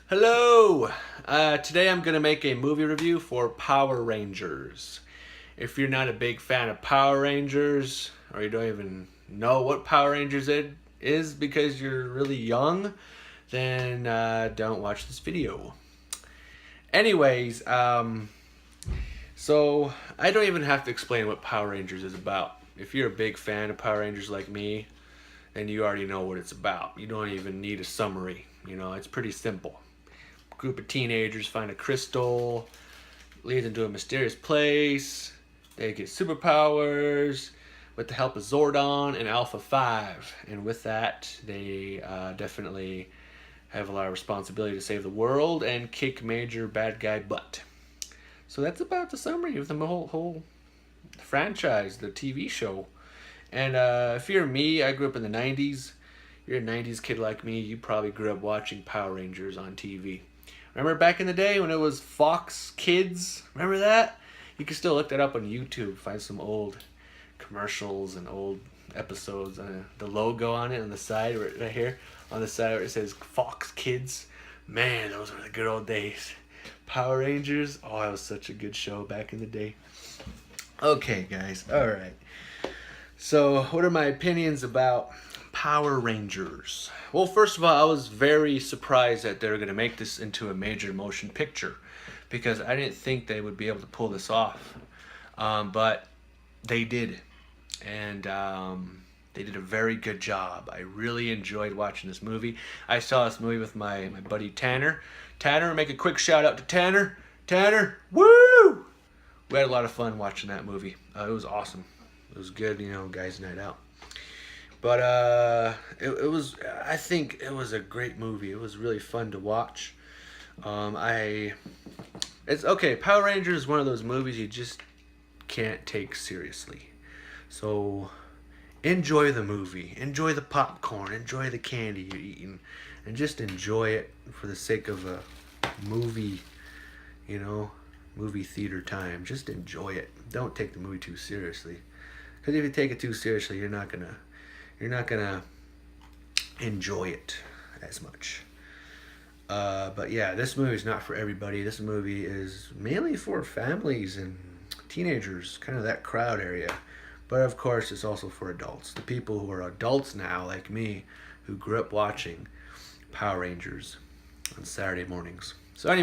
Hello! Today I'm going to make a movie review for Power Rangers. If you're not a big fan of Power Rangers, or you don't even know what Power Rangers it is because you're really young, then don't watch this video. Anyways, so I don't even have to explain what Power Rangers is about. If you're a big fan of Power Rangers like me, then you already know what it's about. You don't even need a summary. It's pretty simple. Group of teenagers find a crystal, leads them to a mysterious place. They get superpowers with the help of Zordon and Alpha 5. And with that, they definitely have a lot of responsibility to save the world and kick major bad guy butt. So that's about the summary of the whole franchise, the TV show. And if you're me, I grew up in the 90s. You're a 90s kid like me, you probably grew up watching Power Rangers on TV. Remember back in the day when it was Fox Kids? Remember that? You can still look that up on YouTube, find some old commercials and old episodes. The logo on it on the side, right here, on the side where it says Fox Kids. Man, those were the good old days. Power Rangers, oh, that was such a good show back in the day. Okay, guys, alright. So, what are my opinions about Power Rangers? Well, first of all, I was very surprised that they were going to make this into a major motion picture because I didn't think they would be able to pull this off. But they did. And they did a very good job. I really enjoyed watching this movie. I saw this movie with my buddy Tanner. Tanner, make a quick shout out to Tanner. Tanner, woo! We had a lot of fun watching that movie. It was awesome. It was good, guys' night out. But I think it was a great movie. It was really fun to watch. It's okay. Power Rangers is one of those movies you just can't take seriously. So enjoy the movie, enjoy the popcorn, enjoy the candy you're eating, and just enjoy it for the sake of a movie. Movie theater time. Just enjoy it. Don't take the movie too seriously. Because if you take it too seriously, you're not gonna enjoy it as much. But yeah, this movie is not for everybody. This movie is mainly for families and teenagers, kind of that crowd area. But of course, it's also for adults. The people who are adults now, like me, who grew up watching Power Rangers on Saturday mornings. So a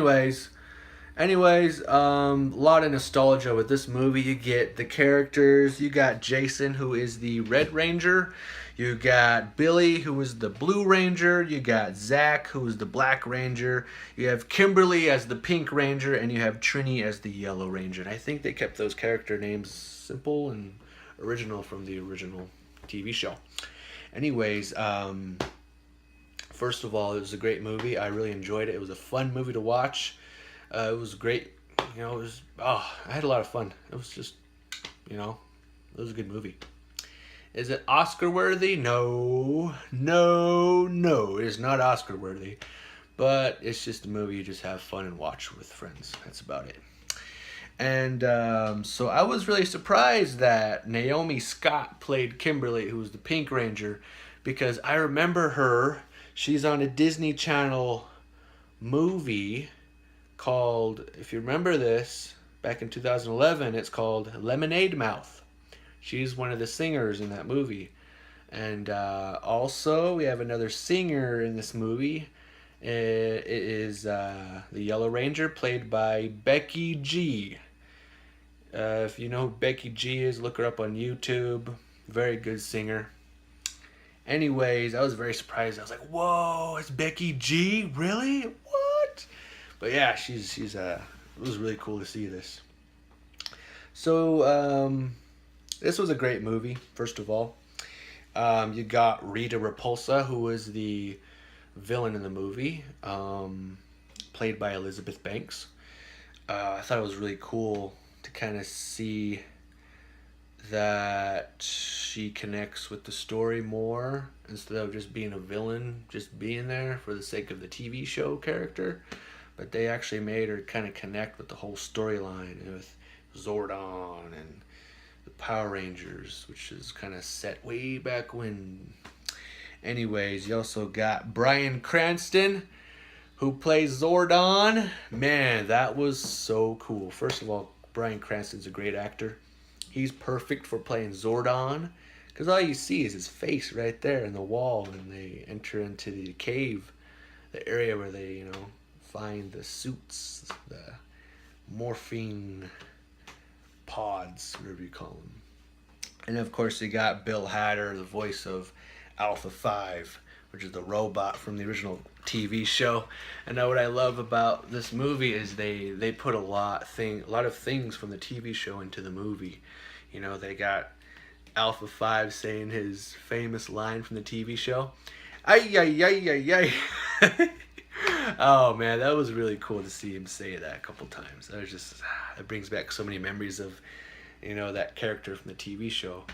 lot of nostalgia with this movie. You get the characters. You got Jason, who is the Red Ranger. You got Billy, who is the Blue Ranger. You got Zach, who is the Black Ranger. You have Kimberly as the Pink Ranger, and you have Trini as the Yellow Ranger. And I think they kept those character names simple and original from the original TV show. Anyways, first of all, it was a great movie. I really enjoyed it. It was a fun movie to watch. It was great. I had a lot of fun. It was just, it was a good movie. Is it Oscar worthy? No. It is not Oscar worthy. But it's just a movie you just have fun and watch with friends. That's about it. And so I was really surprised that Naomi Scott played Kimberly, who was the Pink Ranger, because I remember her. She's on a Disney Channel movie called, if you remember this, back in 2011, it's called Lemonade Mouth. She's one of the singers in that movie. And also, we have another singer in this movie. It is the Yellow Ranger, played by Becky G. If you know who Becky G is, look her up on YouTube. Very good singer. Anyways, I was very surprised. I was like, whoa, it's Becky G? Really? What? But yeah, she's it was really cool to see this. So, this was a great movie, first of all. You got Rita Repulsa, who was the villain in the movie, played by Elizabeth Banks. I thought it was really cool to kind of see that she connects with the story more instead of just being a villain, just being there for the sake of the TV show character. But they actually made her kind of connect with the whole storyline with Zordon and the Power Rangers, which is kind of set way back when. Anyways, you also got Bryan Cranston, who plays Zordon. Man, that was so cool. First of all, Bryan Cranston's a great actor. He's perfect for playing Zordon because all you see is his face right there in the wall when they enter into the cave, the area where they, find the suits, the morphine pods, whatever you call them. And of course, you got Bill Hader, the voice of Alpha 5, which is the robot from the original TV show. And now what I love about this movie is they put a lot of things from the TV show into the movie. They got Alpha 5 saying his famous line from the TV show. Ay, ay, ay, ay, ay. Oh man, that was really cool to see him say that a couple times. It brings back so many memories of, that character from the TV show.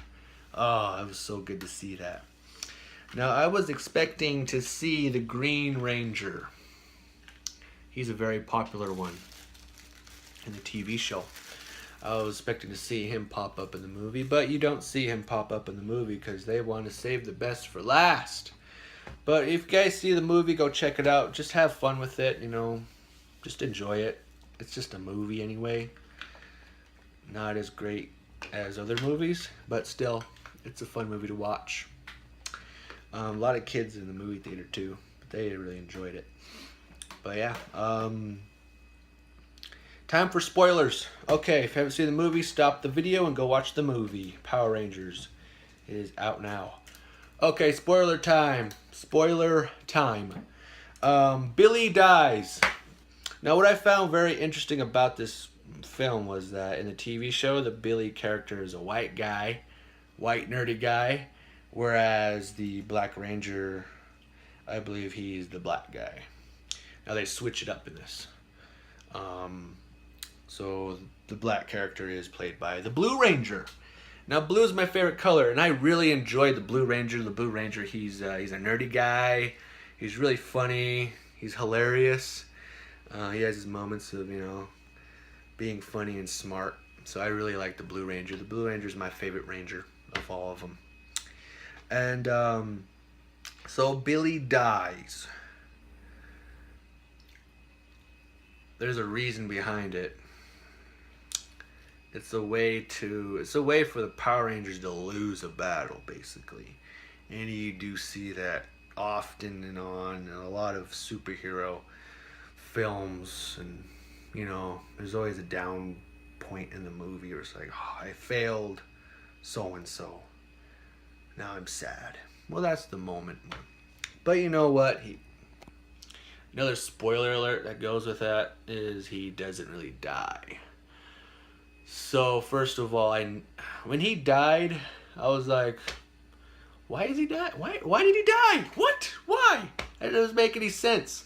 Oh, it was so good to see that. Now, I was expecting to see the Green Ranger. He's a very popular one in the TV show. I was expecting to see him pop up in the movie, but you don't see him pop up in the movie because they want to save the best for last. But if you guys see the movie, go check it out. Just have fun with it, Just enjoy it. It's just a movie anyway. Not as great as other movies, but still, it's a fun movie to watch. A lot of kids in the movie theater too, but they really enjoyed it. But yeah, time for spoilers. Okay, if you haven't seen the movie, stop the video and go watch the movie. Power Rangers is out now. Okay, spoiler time. Spoiler time. Billy dies. Now, what I found very interesting about this film was that in the TV show, the Billy character is a white guy, white nerdy guy, whereas the Black Ranger, I believe he's the black guy. Now they switch it up in this. So the black character is played by the Blue Ranger. Now blue is my favorite color, and I really enjoyed the Blue Ranger. The Blue Ranger, he's a nerdy guy. He's really funny. He's hilarious. He has his moments of being funny and smart. So I really like the Blue Ranger. The Blue Ranger is my favorite Ranger of all of them. And so Billy dies. There's a reason behind it. It's a way for the Power Rangers to lose a battle, basically. And you do see that often and on in a lot of superhero films, and there's always a down point in the movie where it's like, oh, I failed so and so. Now I'm sad. Well, that's the moment. But you know what? Another spoiler alert that goes with that is he doesn't really die. So first of all, when he died, I was like, why is he die? Why did he die? What? Why? That doesn't make any sense.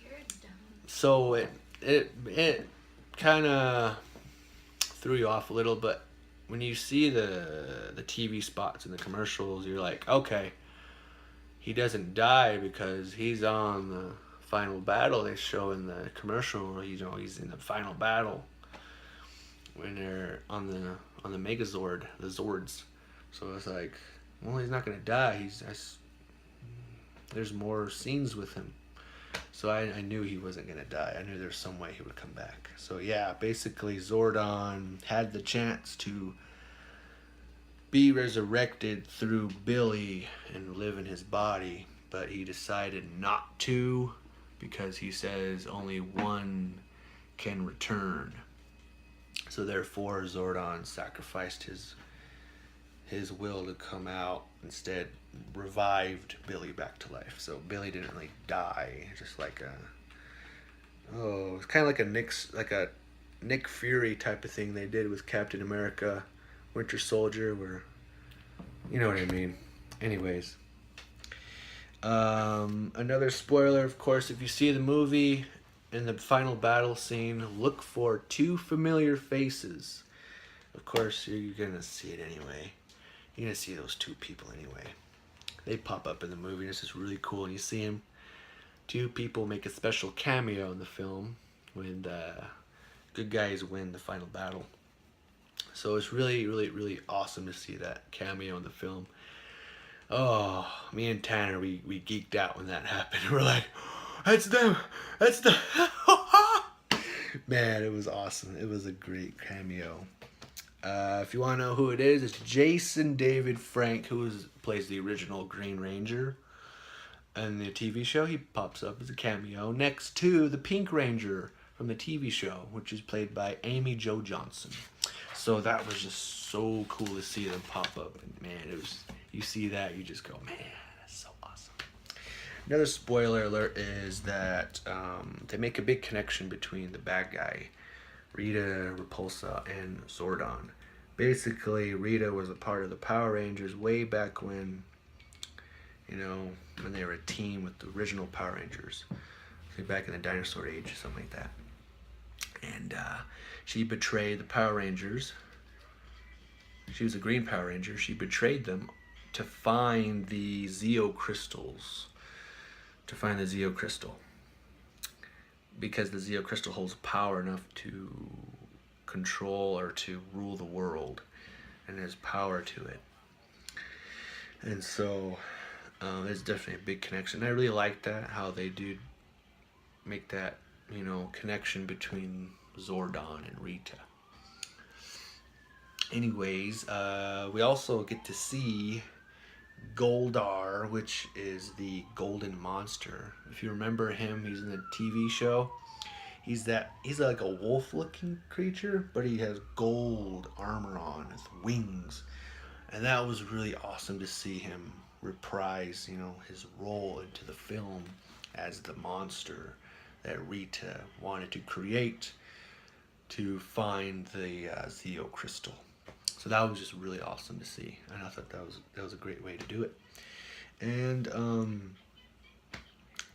You're dumb. So it kind of threw you off a little, but when you see the TV spots and the commercials, you're like, okay, he doesn't die because he's on the final battle. They show in the commercial, he's in the final battle when they're on the Megazord, the Zords. So it's like, well, he's not gonna die. There's more scenes with him. So I knew he wasn't gonna die. I knew there's some way he would come back. So yeah, basically Zordon had the chance to be resurrected through Billy and live in his body, but he decided not to because he says only one can return. So therefore Zordon sacrificed his will to come out, instead revived Billy back to life. So Billy didn't really die, just like it's kind of like a Nick Fury type of thing they did with Captain America, Winter Soldier, where, you know what I mean. Anyways, another spoiler, of course, if you see the movie, in the final battle scene, look for two familiar faces. Of course, you're gonna see it anyway. You're gonna see those two people anyway. They pop up in the movie, and it's just really cool. And you see them. Two people make a special cameo in the film when the good guys win the final battle. So it's really, really, really awesome to see that cameo in the film. Oh, me and Tanner, we geeked out when that happened. We're like, That's them. That's the. Man, it was awesome. It was a great cameo. If you want to know who it is, it's Jason David Frank, plays the original Green Ranger. In the TV show, he pops up as a cameo next to the Pink Ranger from the TV show, which is played by Amy Jo Johnson. So that was just so cool to see them pop up. And man, it was, you see that, you just go, man, that's so awesome. Another spoiler alert is that they make a big connection between the bad guy, Rita Repulsa, and Zordon. Basically, Rita was a part of the Power Rangers way back when, when they were a team with the original Power Rangers. Back in the dinosaur age, something like that. And she betrayed the Power Rangers. She was a green Power Ranger. She betrayed them to find the Zeo crystals. Because the Zeo crystal holds power enough to control or to rule the world, and has power to it. And so there's definitely a big connection. I really like that, how they do make that, connection between Zordon and Rita. Anyways, we also get to see Goldar, which is the golden monster. If you remember him, he's in the TV show. He's like a wolf-looking creature, but he has gold armor on, his wings. And that was really awesome to see him reprise, his role into the film as the monster that Rita wanted to create to find the Zeo crystal. So that was just really awesome to see, and I thought that was a great way to do it. And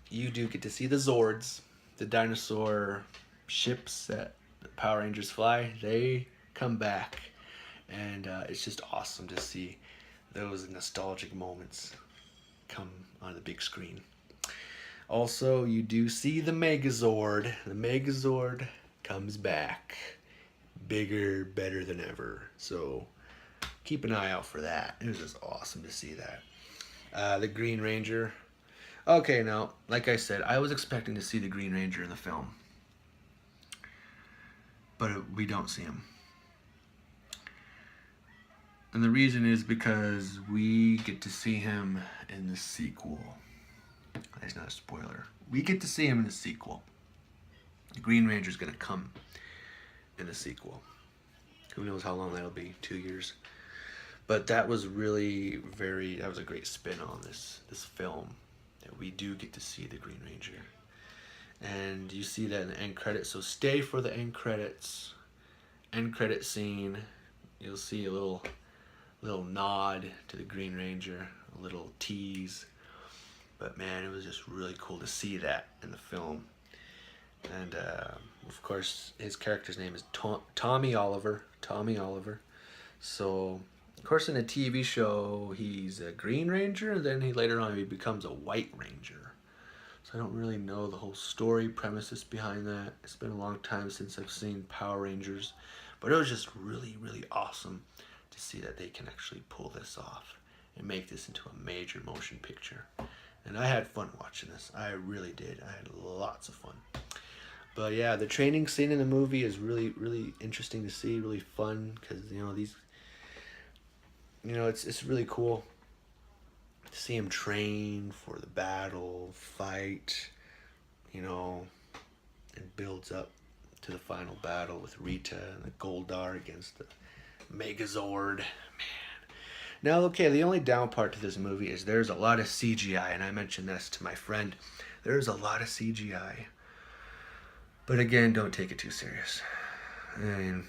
you do get to see the Zords, the dinosaur ships that the Power Rangers fly. They come back, and it's just awesome to see those nostalgic moments come on the big screen. Also, you do see the Megazord. The Megazord comes back. Bigger, better than ever. So keep an eye out for that. It was just awesome to see that. The Green Ranger. Okay, now, like I said, I was expecting to see the Green Ranger in the film. But we don't see him. And the reason is because we get to see him in the sequel. That's not a spoiler. We get to see him in the sequel. The Green Ranger's gonna come in the sequel. Who knows how long that'll be, 2 years. But that was really that was a great spin on this film, that we do get to see the Green Ranger. And you see that in the end credits, so stay for the end credits. End credit scene, you'll see a little nod to the Green Ranger, a little tease. But man, it was just really cool to see that in the film. And of course, his character's name is Tommy Oliver. So, of course, in the TV show, he's a Green Ranger, and then later on he becomes a White Ranger. So I don't really know the whole story premises behind that. It's been a long time since I've seen Power Rangers, but it was just really, really awesome to see that they can actually pull this off and make this into a major motion picture. And I had fun watching this. I really did. I had lots of fun. But yeah, the training scene in the movie is really, really interesting to see, really fun, because it's really cool to see him train for the battle, fight, and builds up to the final battle with Rita and the Goldar against the Megazord. Man. Now, okay, the only down part to this movie is there's a lot of CGI, and I mentioned this to my friend. There's a lot of CGI. But again, don't take it too serious. I mean,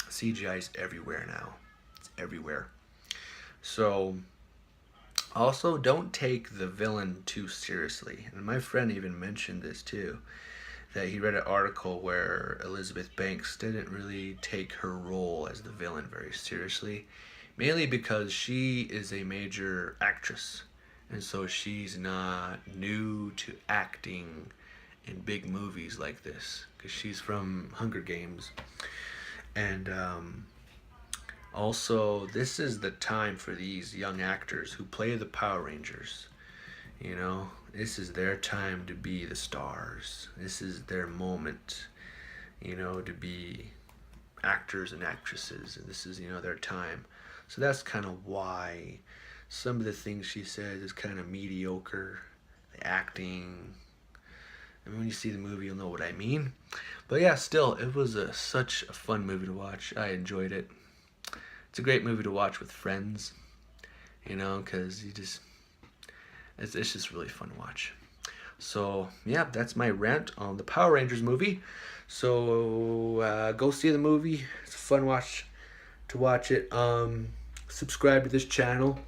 CGI is everywhere now. It's everywhere. So, also, don't take the villain too seriously. And my friend even mentioned this too, that he read an article where Elizabeth Banks didn't really take her role as the villain very seriously, mainly because she is a major actress, and so she's not new to acting in big movies like this, because she's from Hunger Games. And also, this is the time for these young actors who play the Power Rangers. You know, this is their time to be the stars. This is their moment, you know, to be actors and actresses. And this is, you know, their time. So that's kind of why some of the things she says is kind of mediocre. The acting. I mean, when you see the movie, you'll know what I mean. But yeah, still, it was such a fun movie to watch. I enjoyed it. It's a great movie to watch with friends, you know, because it's just really fun to watch. So yeah, that's my rant on the Power Rangers movie. So go see the movie. It's a fun watch to watch it. Subscribe to this channel.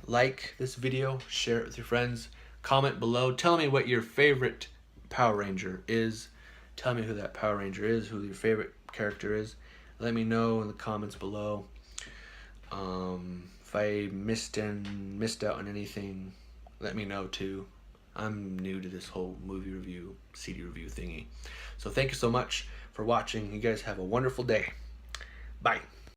Like this video. Share it with your friends. Comment below. Tell me what your favorite Power Ranger is. Tell me who that Power Ranger is. Who your favorite character is. Let me know in the comments below. If I missed out on anything, let me know too. I'm new to this whole movie review, CD review thingy. So thank you so much for watching. You guys have a wonderful day. Bye.